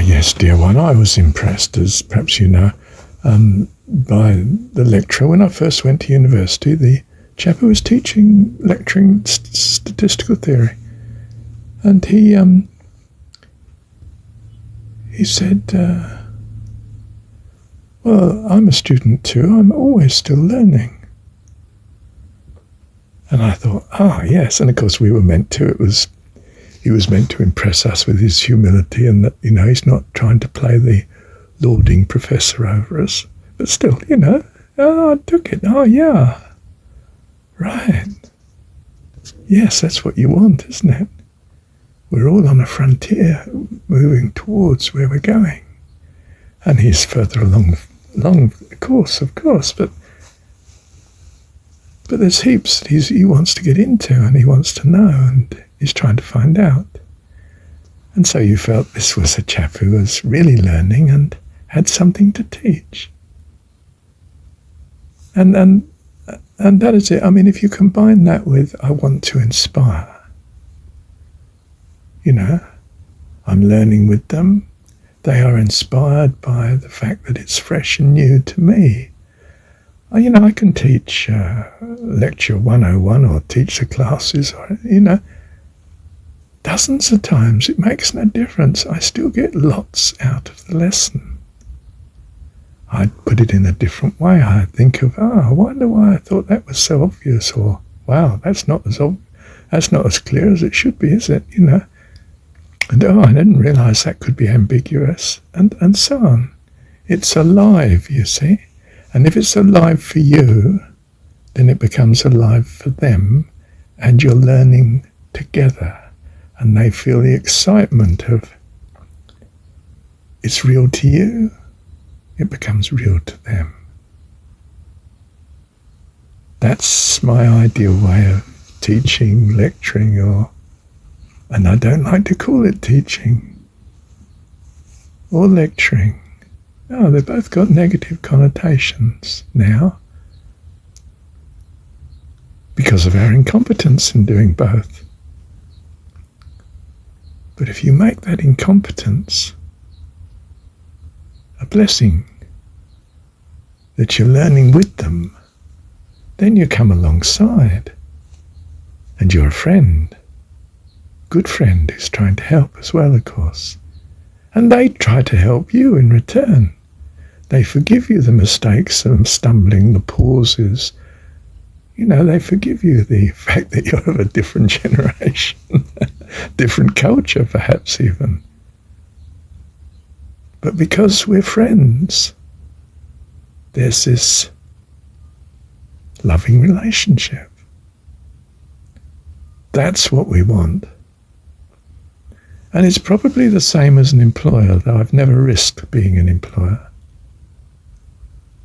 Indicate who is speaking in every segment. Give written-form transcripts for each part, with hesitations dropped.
Speaker 1: yes, dear one. I was impressed, as perhaps you know, by the lecturer. When I first went to university, the chap who was lecturing statistical theory, and he said, well, I'm a student too. I'm always still learning. And I thought, yes. And of course we were meant to. He was meant to impress us with his humility, and that, he's not trying to play the lauding professor over us. But still, I took it. Oh, yeah. Right. Yes, that's what you want, isn't it? We're all on a frontier moving towards where we're going. And he's further along the course, of course, but there's heaps that he wants to get into, and he wants to know, and he's trying to find out. And so you felt this was a chap who was really learning and had something to teach. And that is it. I mean, if you combine that with I want to inspire, I'm learning with them. They are inspired by the fact that it's fresh and new to me. I can teach lecture 101 or teach the classes, or, dozens of times. It makes no difference. I still get lots out of the lesson. I'd put it in a different way. I'd think of, I wonder why I thought that was so obvious, or, wow, that's not as clear as it should be, is it? And, I didn't realise that could be ambiguous, and so on. It's alive, you see. And if it's alive for you, then it becomes alive for them, and you're learning together, and they feel the excitement of it's real to you, it becomes real to them. That's my ideal way of teaching, lecturing, and I don't like to call it teaching or lecturing. No, they've both got negative connotations now because of our incompetence in doing both. But if you make that incompetence a blessing, that you're learning with them, then you come alongside, and you're a friend, good friend who's trying to help as well, of course. And they try to help you in return. They forgive you the mistakes, the stumbling, the pauses. They forgive you the fact that you're of a different generation, different culture perhaps even. But because we're friends, there's this loving relationship. That's what we want. And it's probably the same as an employer, though I've never risked being an employer.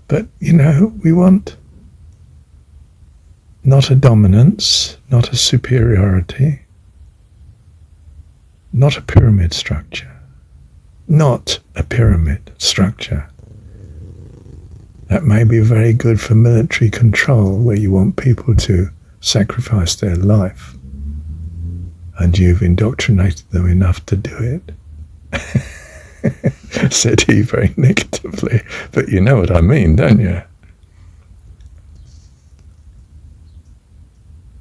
Speaker 1: But, we want not a dominance, not a superiority, not a pyramid structure, not a pyramid structure. That may be very good for military control, where you want people to sacrifice their life, and you've indoctrinated them enough to do it. Said he very negatively, but you know what I mean, don't you?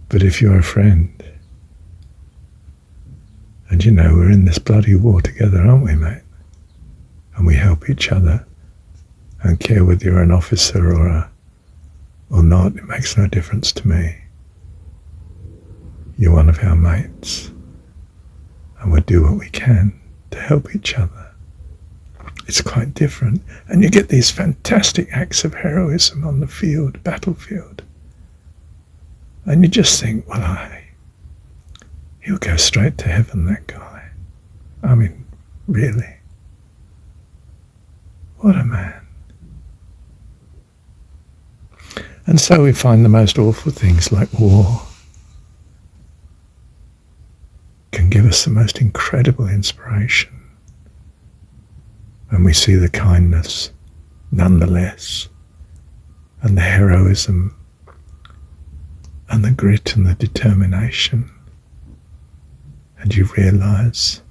Speaker 1: But if you're a friend, and we're in this bloody war together, aren't we, mate? And we help each other. I don't care whether you're an officer or not, it makes no difference to me. You're one of our mates, and we'll do what we can to help each other. It's quite different, and you get these fantastic acts of heroism on the battlefield, and you just think, well, he'll go straight to heaven, that guy. I mean, really, what a man. And so we find the most awful things like war can give us the most incredible inspiration when we see the kindness nonetheless, and the heroism, and the grit and the determination, and you realise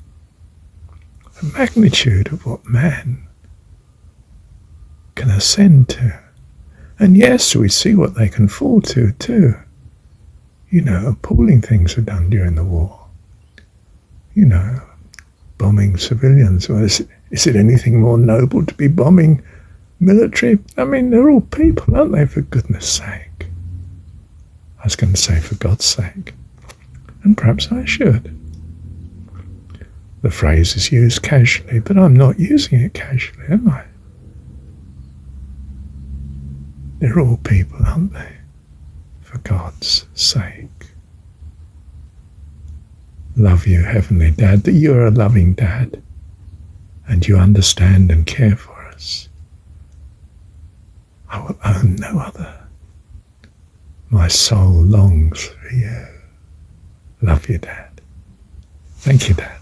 Speaker 1: the magnitude of what man can ascend to. And yes, we see what they can fall to too. Appalling things were done during the war. Bombing civilians. Well, is it anything more noble to be bombing military? I mean, they're all people, aren't they, for goodness sake? I was going to say for God's sake. And perhaps I should. The phrase is used casually, but I'm not using it casually, am I? They're all people, aren't they? For God's sake. Love you, Heavenly Dad, that you're a loving Dad and you understand and care for us. I will own no other. My soul longs for you. Love you, Dad. Thank you, Dad.